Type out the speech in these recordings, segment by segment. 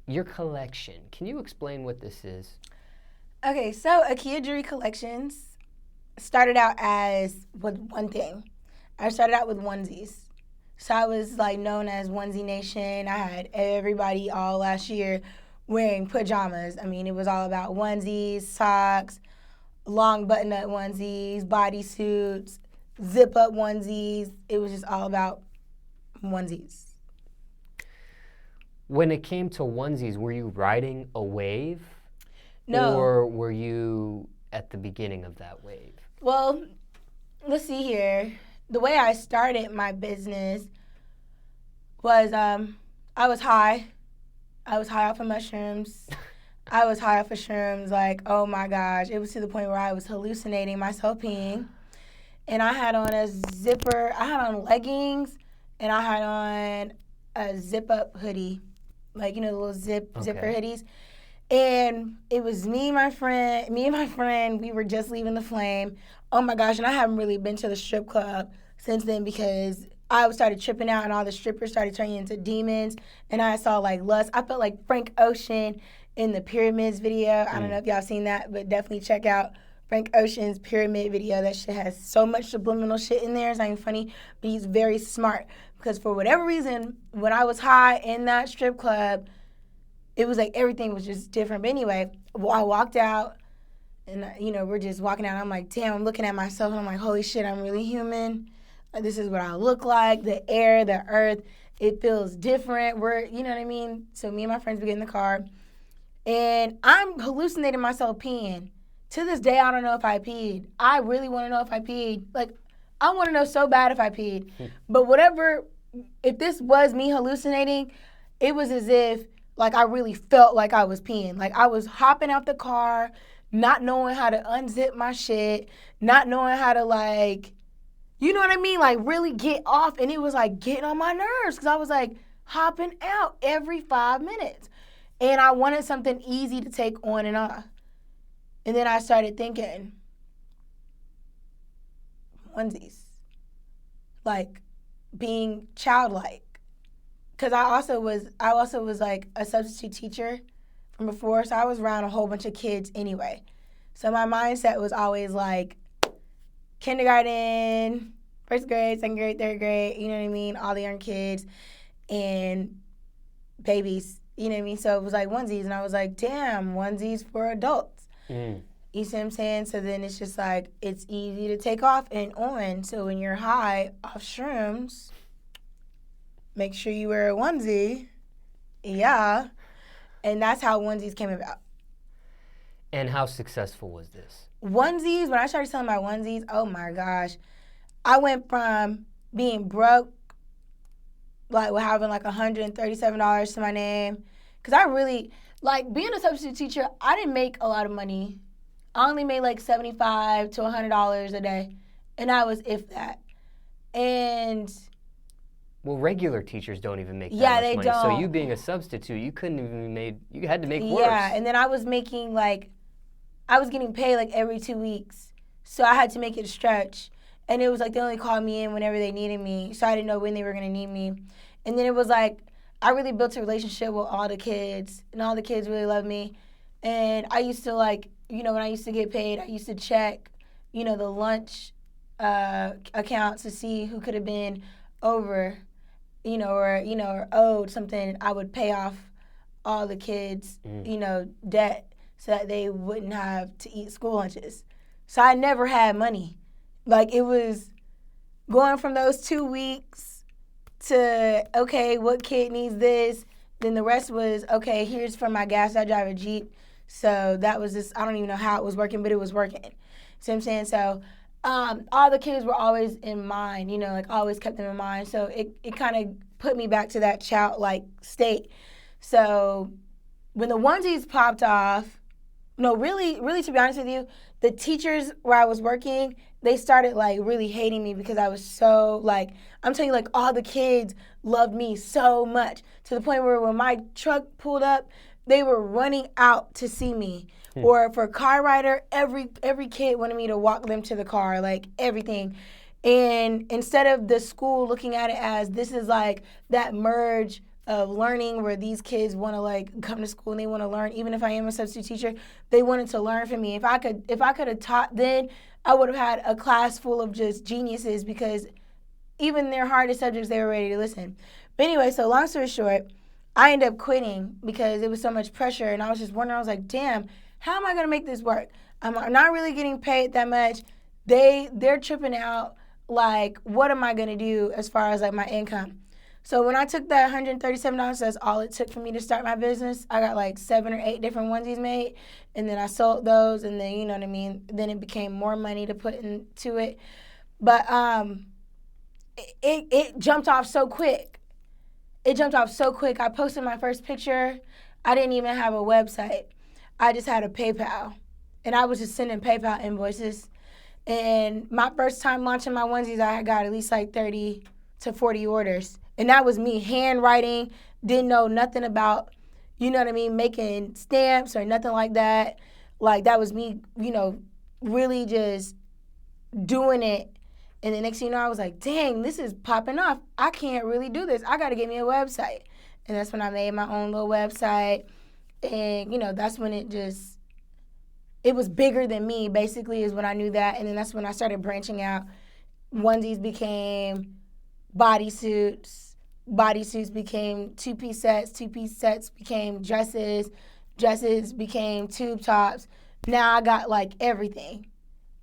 your collection. Can you explain what this is? Okay, so AkiyaJeri Collections started out as with one thing. I started out with onesies. So I was like known as Onesie Nation. I had everybody all last year wearing pajamas. I mean, it was all about onesies, socks, long button-up onesies, bodysuits, zip-up onesies. It was just all about onesies. When it came to onesies, were you riding a wave? No. Or were you at the beginning of that wave? Well, let's see here. The way I started my business was I was high. I was high off of mushrooms. I was high off of shrooms. Like, oh my gosh. It was to the point where I was hallucinating myself peeing. And I had on a zipper. I had on leggings. And I had on a zip-up hoodie. Like, you know, the little zipper hoodies. And it was me and my friend, we were just leaving the Flame. Oh my gosh, and I haven't really been to the strip club since then because I started tripping out and all the strippers started turning into demons. And I saw like lust. I felt like Frank Ocean in the Pyramids video. I don't know if y'all seen that, but definitely check out Frank Ocean's Pyramid video. That shit has so much subliminal shit in there. It's not even funny, but he's very smart. Because for whatever reason, when I was high in that strip club, it was like everything was just different. But anyway, I walked out, and, you know, we're just walking out. I'm like, damn, I'm looking at myself, and I'm like, holy shit, I'm really human. This is what I look like. The air, the earth, it feels different. You know what I mean? So me and my friends, we get in the car, and I'm hallucinating myself peeing. To this day, I don't know if I peed. I really want to know if I peed. Like, I want to know so bad if I peed. But whatever, if this was me hallucinating, it was as if, like, I really felt like I was peeing. Like, I was hopping out the car, not knowing how to unzip my shit, not knowing how to, like, you know what I mean? Like, really get off. And it was, like, getting on my nerves because I was, like, hopping out every 5 minutes. And I wanted something easy to take on and off. And then I started thinking, onesies. Like, being childlike. Because I also was like a substitute teacher from before, so I was around a whole bunch of kids anyway. So my mindset was always like kindergarten, first grade, second grade, third grade, you know what I mean? All the young kids and babies, you know what I mean? So it was like onesies, and I was like, damn, onesies for adults. You see what I'm saying? So then it's just like, it's easy to take off and on. So when you're high off shrooms, make sure you wear a onesie. Yeah. And that's how onesies came about. And how successful was this? Onesies, when I started selling my onesies, oh my gosh. I went from being broke, like with having like $137 to my name. Because I really, like being a substitute teacher, I didn't make a lot of money. I only made like $75 to $100 a day. And I was if that. And well, regular teachers don't even make that yeah, much they money. don't. So you being a substitute, you couldn't even you had to make worse. Yeah, and then I was making like, I was getting paid like every 2 weeks. So I had to make it stretch. And it was like they only called me in whenever they needed me. So I didn't know when they were going to need me. And then it was like, I really built a relationship with all the kids. And all the kids really loved me. And I used to like, you know, when I used to get paid, I used to check, you know, the lunch accounts to see who could have been over, you know, or owed something. I would pay off all the kids, you know, debt so that they wouldn't have to eat school lunches. So I never had money. Like, it was going from those 2 weeks to, okay, what kid needs this? Then the rest was, okay, here's for my gas. I drive a Jeep. So that was just, I don't even know how it was working, but it was working. See what I'm saying? So all the kids were always in mind, you know, like always kept them in mind. So it kind of put me back to that childlike state. So when the onesies popped off, no, really, to be honest with you, the teachers where I was working, they started like really hating me because I was so like, I'm telling you, like all the kids loved me so much to the point where when my truck pulled up, they were running out to see me. Or for car rider, every kid wanted me to walk them to the car, like everything. And instead of the school looking at it as this is like that merge of learning where these kids want to like come to school and they want to learn. Even if I am a substitute teacher, they wanted to learn from me. If I could have taught then, I would have had a class full of just geniuses because even their hardest subjects, they were ready to listen. But anyway, so long story short, I ended up quitting because it was so much pressure, and I was just wondering, I was like, damn, how am I going to make this work? I'm not really getting paid that much. They're tripping out. Like, what am I going to do as far as, like, my income? So when I took that $137, that's all it took for me to start my business. I got, like, 7 or 8 different onesies made, and then I sold those, and then, you know what I mean, then it became more money to put into it. But it jumped off so quick. It jumped off so quick. I posted my first picture. I didn't even have a website. I just had a PayPal. And I was just sending PayPal invoices. And my first time launching my onesies, I got at least like 30 to 40 orders. And that was me handwriting, didn't know nothing about, you know what I mean, making stamps or nothing like that. Like, that was me, you know, really just doing it. And the next thing you know, I was like, dang, this is popping off. I can't really do this. I got to get me a website. And that's when I made my own little website. And, you know, that's when it was bigger than me, basically, is when I knew that. And then that's when I started branching out. Onesies became bodysuits. Bodysuits became two-piece sets. Two-piece sets became dresses. Dresses became tube tops. Now I got, like, everything.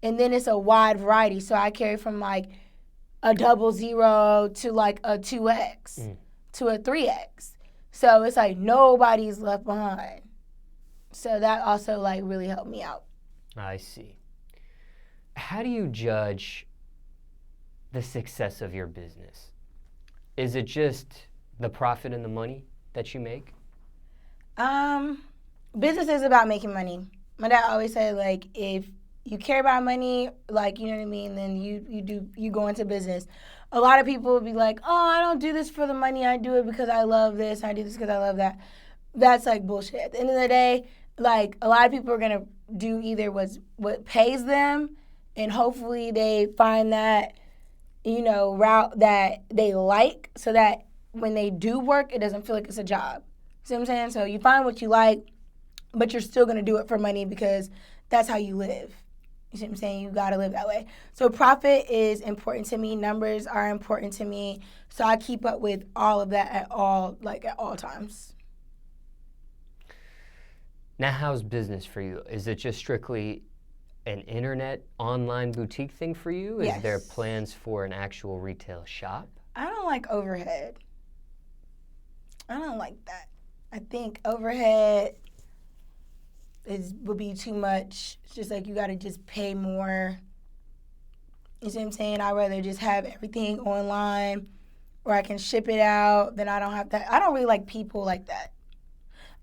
And then it's a wide variety. So I carry from, like, a 00 to, like, a 2X to a 3X. So it's like nobody's left behind. So that also, like, really helped me out. I see. How do you judge the success of your business? Is it just the profit and the money that you make? Business is about making money. My dad always said, like, if you care about money, like, you know what I mean, then you go into business. A lot of people will be like, oh, I don't do this for the money. I do it because I love this. I do this because I love that. That's, like, bullshit. At the end of the day, like, a lot of people are going to do either what pays them, and hopefully they find that, you know, route that they like so that when they do work, it doesn't feel like it's a job. See what I'm saying? So you find what you like, but you're still going to do it for money because that's how you live. You see what I'm saying? You got to live that way. So profit is important to me. Numbers are important to me. So I keep up with all of that at all times. Now, how's business for you? Is it just strictly an internet online boutique thing for you? Yes. Is there plans for an actual retail shop? I don't like overhead. I don't like that. I think overhead would be too much. It's just like you got to just pay more. You see what I'm saying? I'd rather just have everything online where I can ship it out. Then I don't have that. I don't really like people like that.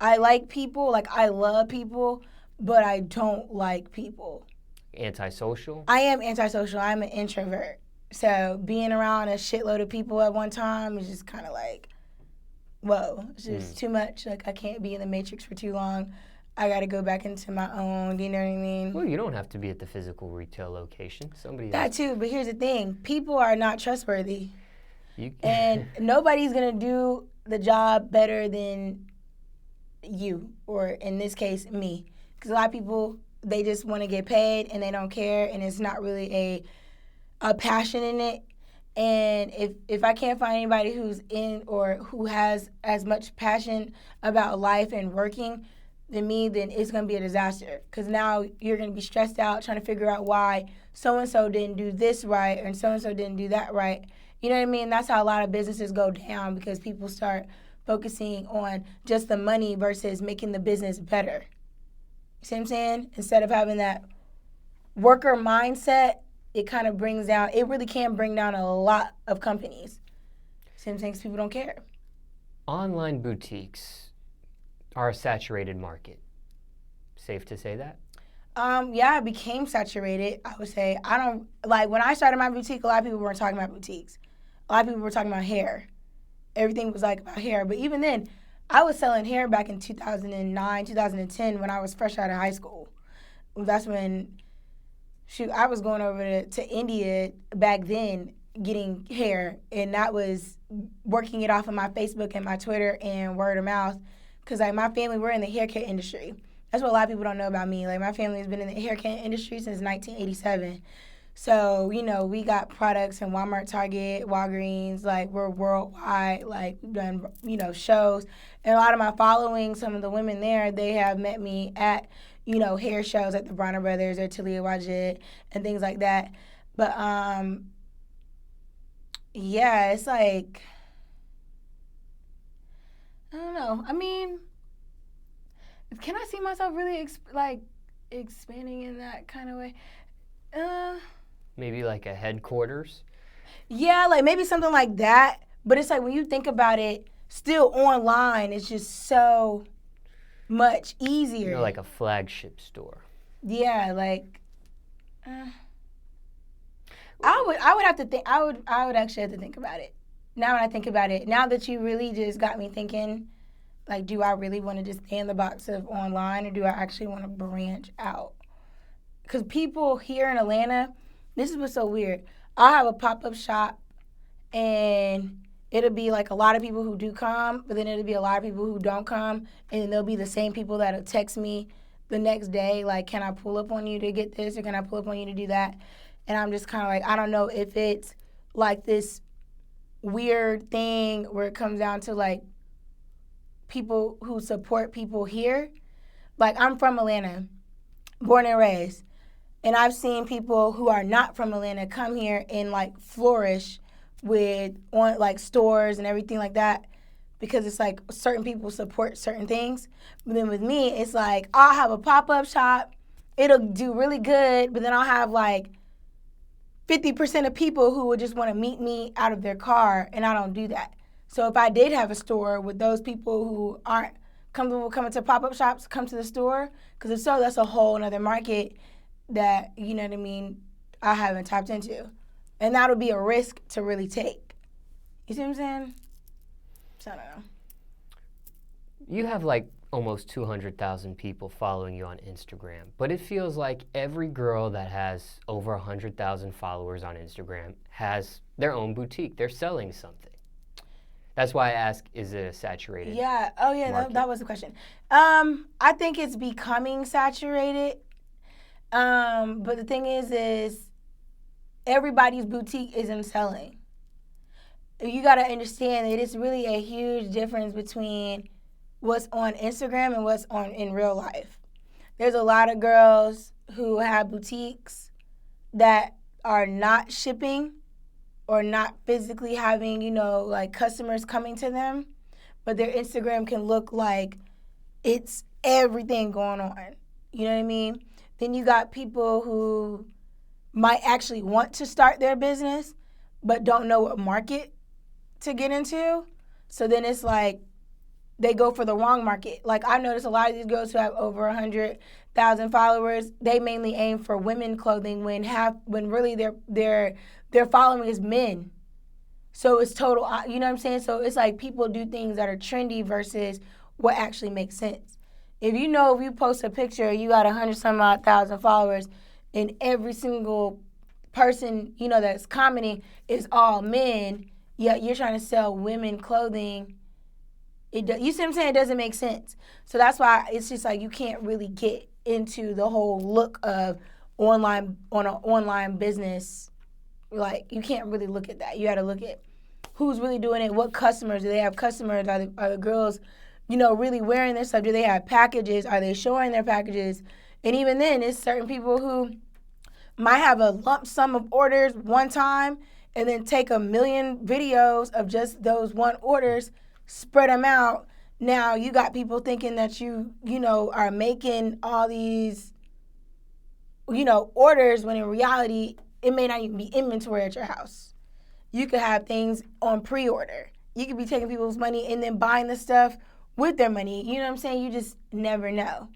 I like people, like I love people, but I don't like people. Antisocial? I am antisocial. I'm an introvert. So being around a shitload of people at one time is just kind of like, whoa, it's just too much. Like, I can't be in the matrix for too long. I got to go back into my own, you know what I mean? Well, you don't have to be at the physical retail location. Somebody That else. too, but here's the thing. People are not trustworthy. And nobody's going to do the job better than you, or in this case, me. Because a lot of people, they just want to get paid and they don't care, and it's not really a passion in it. And if I can't find anybody who's in or who has as much passion about life and working than me, then it's going to be a disaster. Because now you're going to be stressed out trying to figure out why so-and-so didn't do this right and so-and-so didn't do that right. You know what I mean? That's how a lot of businesses go down, because people start focusing on just the money versus making the business better. You see what I'm saying? Instead of having that worker mindset, it kind of brings down, it really can bring down a lot of companies. See what I'm saying? Because people don't care. Online boutiques are a saturated market. Safe to say that? Yeah, it became saturated, I would say. When I started my boutique, a lot of people weren't talking about boutiques. A lot of people were talking about hair. Everything was like about hair. But even then, I was selling hair back in 2009, 2010 when I was fresh out of high school. That's when, I was going over to India back then, getting hair, and that was working it off of my Facebook and my Twitter and word of mouth. Because, like, my family, we're in the hair care industry. That's what a lot of people don't know about me. Like, my family has been in the hair care industry since 1987. So, you know, we got products in Walmart, Target, Walgreens. Like, we're worldwide. Like, we've done, you know, shows. And a lot of my following, some of the women there, they have met me at, you know, hair shows at the Bronner Brothers or Talia Wajid and things like that. But, yeah, it's like, I don't know. I mean, can I see myself really, expanding in that kind of way? Maybe like a headquarters? Yeah, like maybe something like that. But it's like when you think about it, still online, it's just so much easier. You know, like a flagship store. Yeah, like I would have to think. I would actually have to think about it. Now when I think about it, now that you really just got me thinking, like, do I really want to just stay in the box of online, or do I actually want to branch out? Because people here in Atlanta, this is what's so weird. I'll have a pop-up shop, and it'll be like a lot of people who do come, but then it'll be a lot of people who don't come, and then there'll be the same people that'll text me the next day, like, can I pull up on you to get this, or can I pull up on you to do that? And I'm just kind of like, I don't know if it's like this weird thing where it comes down to, like, people who support people here. Like, I'm from Atlanta, born and raised. And I've seen people who are not from Atlanta come here and, like, flourish with, like, stores and everything like that, because it's like certain people support certain things. But then with me, it's like I'll have a pop-up shop. It'll do really good, but then I'll have, like, 50% of people who would just want to meet me out of their car, and I don't do that. So if I did have a store, would those people who aren't comfortable coming to pop-up shops come to the store? Because if so, that's a whole other market that, you know what I mean, I haven't tapped into. And that'll be a risk to really take. You see what I'm saying? So I don't know. You have like almost 200,000 people following you on Instagram, but it feels like every girl that has over 100,000 followers on Instagram has their own boutique. They're selling something. That's why I ask, is it a saturated Yeah. Oh, yeah, market? that was the question. I think it's becoming saturated. But the thing is everybody's boutique isn't selling. You got to understand that it's really a huge difference between what's on Instagram and what's on in real life. There's a lot of girls who have boutiques that are not shipping or not physically having, you know, like, customers coming to them, but their Instagram can look like it's everything going on. You know what I mean? Then you got people who might actually want to start their business but don't know what market to get into. So then it's like they go for the wrong market. Like, I noticed a lot of these girls who have over 100,000 followers, they mainly aim for women clothing when really their following is men. So it's total, you know what I'm saying? So it's like people do things that are trendy versus what actually makes sense. If you post a picture, you got 100-some-odd thousand followers, and every single person, you know, that's commenting is all men, yet you're trying to sell women clothing, you see what I'm saying? It doesn't make sense. So that's why it's just like you can't really get into the whole look of an online business. Like, you can't really look at that. You got to look at who's really doing it, what customers. Do they have customers? Are the girls, you know, really wearing their stuff? Do they have packages? Are they showing their packages? And even then, it's certain people who might have a lump sum of orders one time and then take 1 million videos of just those one orders, spread them out. Now you got people thinking that you know, are making all these, you know, orders, when in reality, it may not even be inventory at your house. You could have things on pre-order. You could be taking people's money and then buying the stuff with their money. You know what I'm saying? You just never know.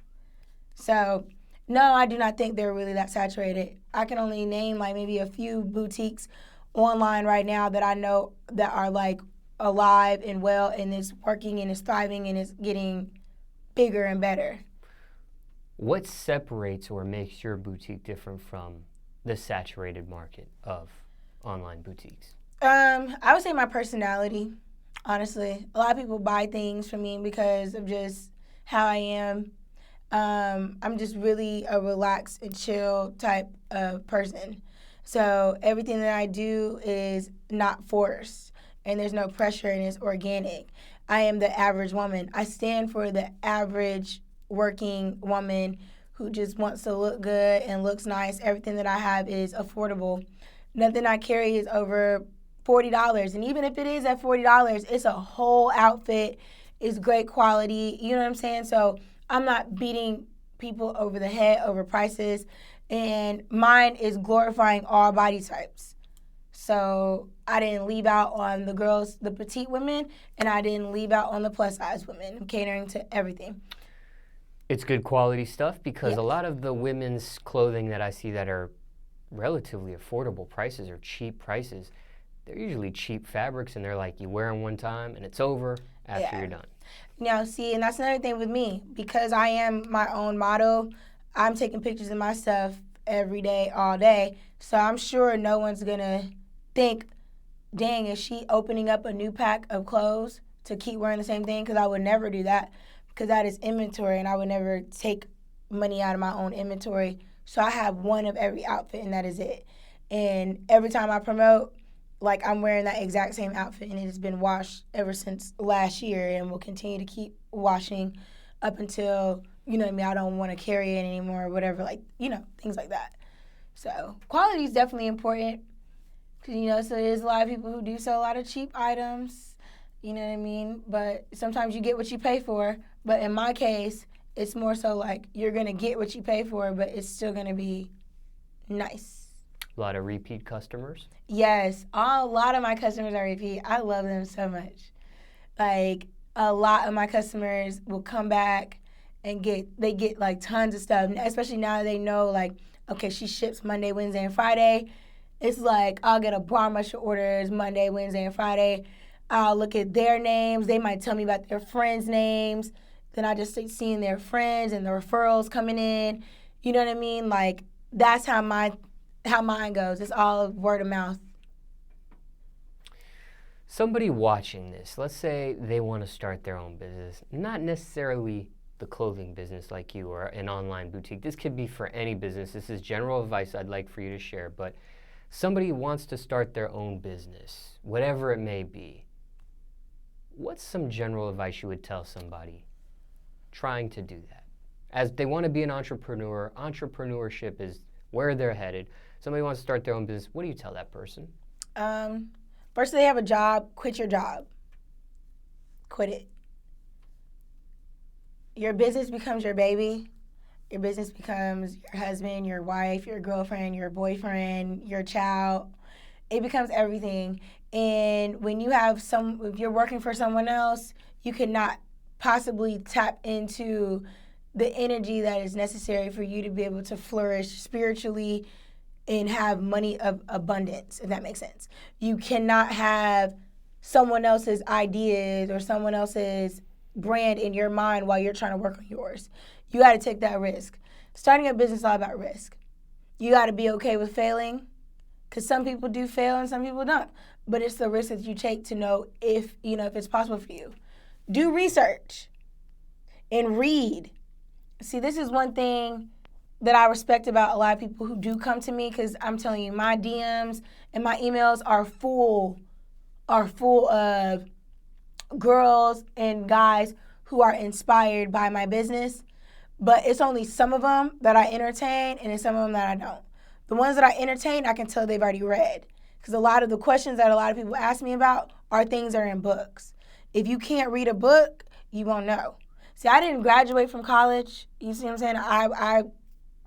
So, no, I do not think they're really that saturated. I can only name, like, maybe a few boutiques online right now that I know that are, like, alive and well, and it's working and it's thriving and it's getting bigger and better. What separates or makes your boutique different from the saturated market of online boutiques? I would say my personality, honestly. A lot of people buy things from me because of just how I am. I'm just really a relaxed and chill type of person. So everything that I do is not forced and there's no pressure and it's organic. I am the average woman. I stand for the average working woman who just wants to look good and looks nice. Everything that I have is affordable. Nothing I carry is over $40. And even if it is at $40, it's a whole outfit. It's great quality. You know what I'm saying? So I'm not beating people over the head over prices. And mine is glorifying all body types. So I didn't leave out on the girls, the petite women, and I didn't leave out on the plus size women. I'm catering to everything. It's good quality stuff because Yes. a lot of the women's clothing that I see that are relatively affordable prices or cheap prices, they're usually cheap fabrics and they're like you wear them one time and it's over after you're done. Now, see, and that's another thing with me. Because I am my own model, I'm taking pictures of my stuff every day, all day. So I'm sure no one's going to think, dang, is she opening up a new pack of clothes to keep wearing the same thing? Because I would never do that because that is inventory and I would never take money out of my own inventory. So I have one of every outfit and that is it. And every time I promote, like I'm wearing that exact same outfit and it has been washed ever since last year and will continue to keep washing up until, you know what I mean, I don't want to carry it anymore or whatever, like, you know, things like that. So quality is definitely important because, you know, so there's a lot of people who do sell a lot of cheap items, you know what I mean, but sometimes you get what you pay for. But in my case, it's more so like you're going to get what you pay for, but it's still going to be nice. A lot of repeat customers? Yes, a lot of my customers are repeat. I love them so much. Like, a lot of my customers will come back and get like tons of stuff, especially now that they know, like, okay, she ships Monday, Wednesday, and Friday. It's like I'll get a broad bunch of orders Monday, Wednesday, and Friday. I'll look at their names. They might tell me about their friends' names. Then I just start seeing their friends and the referrals coming in. You know what I mean? Like, that's how mine goes. It's all word of mouth. Somebody watching this, let's say they want to start their own business, not necessarily the clothing business like you or an online boutique. This could be for any business. This is general advice I'd like for you to share, but somebody wants to start their own business, whatever it may be. What's some general advice you would tell somebody trying to do that? As they want to be an entrepreneur, entrepreneurship is where they're headed. Somebody wants to start their own business. What do you tell that person? First, they have a job. Quit your job. Quit it. Your business becomes your baby. Your business becomes your husband, your wife, your girlfriend, your boyfriend, your child. It becomes everything. And when you have if you're working for someone else, you cannot possibly tap into the energy that is necessary for you to be able to flourish spiritually and have money of abundance, if that makes sense. You cannot have someone else's ideas or someone else's brand in your mind while you're trying to work on yours. You got to take that risk. Starting a business is all about risk. You got to be okay with failing because some people do fail and some people don't. But it's the risk that you take to know if it's possible for you. Do research and read. See, this is one thing that I respect about a lot of people who do come to me because I'm telling you, my DMs and my emails are full of girls and guys who are inspired by my business. But it's only some of them that I entertain and it's some of them that I don't. The ones that I entertain, I can tell they've already read. Because a lot of the questions that a lot of people ask me about are things that are in books. If you can't read a book, you won't know. See, I didn't graduate from college. You see what I'm saying? I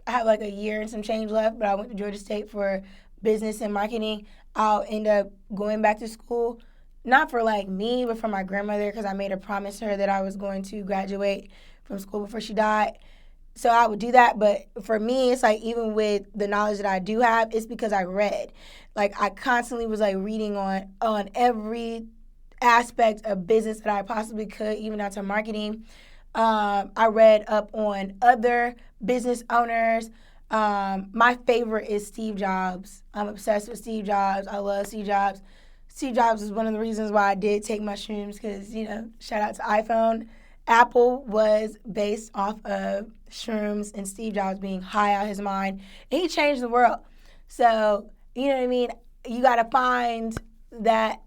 have like a year and some change left, but I went to Georgia State for business and marketing. I'll end up going back to school, not for like me, but for my grandmother because I made a promise to her that I was going to graduate from school before she died. So I would do that, but for me, it's like even with the knowledge that I do have, it's because I read. Like I constantly was like reading on every aspect of business that I possibly could, even down to marketing. I read up on other business owners. My favorite is Steve Jobs. I'm obsessed with Steve Jobs. I love Steve Jobs. Steve Jobs is one of the reasons why I did take mushrooms because, shout out to iPhone. Apple was based off of shrooms and Steve Jobs being high out his mind. And he changed the world. So, you know what I mean? You got to find that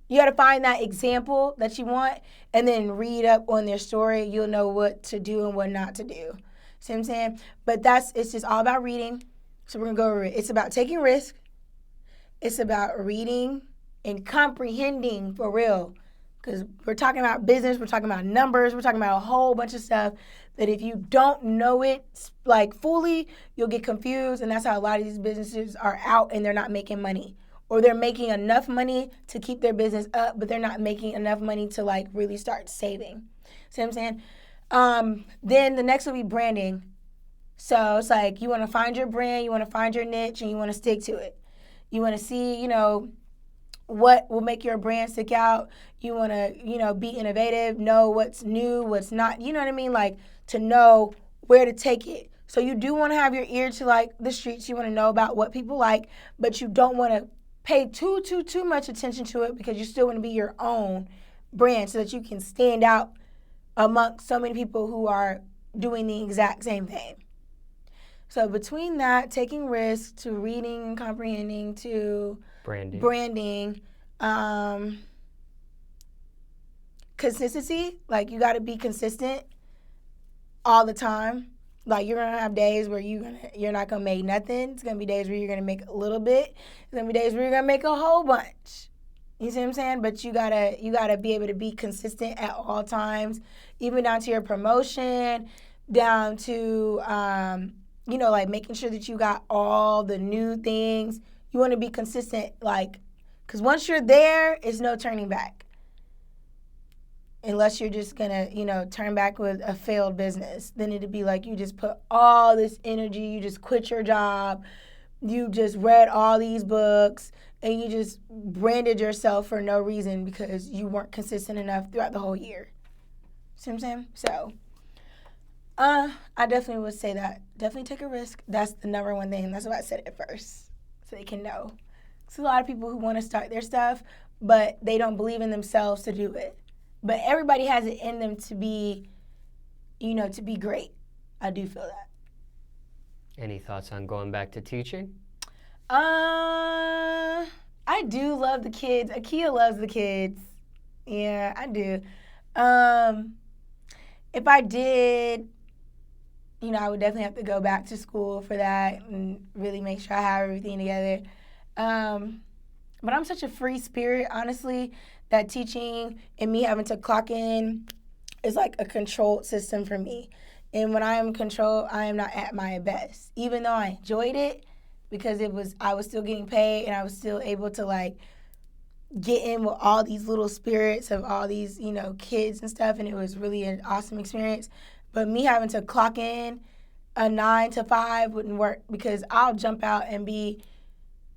example that you want and then read up on their story. You'll know what to do and what not to do. See what I'm saying? But it's just all about reading. So we're going to go over it. It's about taking risk. It's about reading and comprehending for real. Because we're talking about business, we're talking about numbers, we're talking about a whole bunch of stuff that if you don't know it like fully, you'll get confused. And that's how a lot of these businesses are out and they're not making money. Or they're making enough money to keep their business up, but they're not making enough money to like really start saving. See what I'm saying? Then the next will be branding. So it's like you want to find your brand, you want to find your niche, and you want to stick to it. You want to see, what will make your brand stick out. You want to, be innovative, know what's new, what's not, you know what I mean? Like to know where to take it. So you do want to have your ear to like the streets. You want to know about what people like, but you don't want to pay too much attention to it because you still want to be your own brand so that you can stand out amongst so many people who are doing the exact same thing. So between that, taking risks to reading and comprehending to branding, consistency, like you got to be consistent all the time. Like you're going to have days where you're not going to make nothing. It's going to be days where you're going to make a little bit. It's going to be days where you're going to make a whole bunch. You see what I'm saying? But you gotta be able to be consistent at all times, even down to your promotion, down to like making sure that you got all the new things. You want to be consistent, like, because once you're there, it's no turning back. Unless you're just gonna, turn back with a failed business, then it'd be like you just put all this energy, you just quit your job, you just read all these books, and you just branded yourself for no reason because you weren't consistent enough throughout the whole year. See what I'm saying? So, I definitely would say that. Definitely take a risk. That's the number one thing. That's why I said it first, so they can know. There's a lot of people who want to start their stuff, but they don't believe in themselves to do it. But everybody has it in them to be, to be great. I do feel that. Any thoughts on going back to teaching? I do love the kids. Akiya loves the kids. Yeah, I do. If I did, I would definitely have to go back to school for that and really make sure I have everything together. But I'm such a free spirit, honestly, that teaching and me having to clock in is like a controlled system for me. And when I am controlled, I am not at my best. Even though I enjoyed it because I was still getting paid and I was still able to like get in with all these little spirits of all these, kids and stuff, and it was really an awesome experience. But me having to clock in a 9 to 5 wouldn't work because I'll jump out and be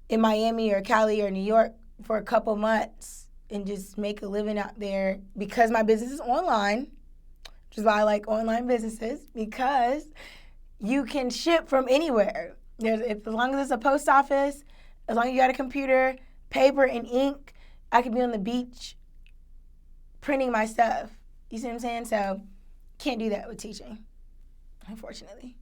in Miami or Cali or New York for a couple months and just make a living out there because my business is online, which is why I like online businesses, because you can ship from anywhere. As long as it's a post office, as long as you got a computer, paper, and ink, I could be on the beach printing my stuff. You see what I'm saying? So can't do that with teaching, unfortunately.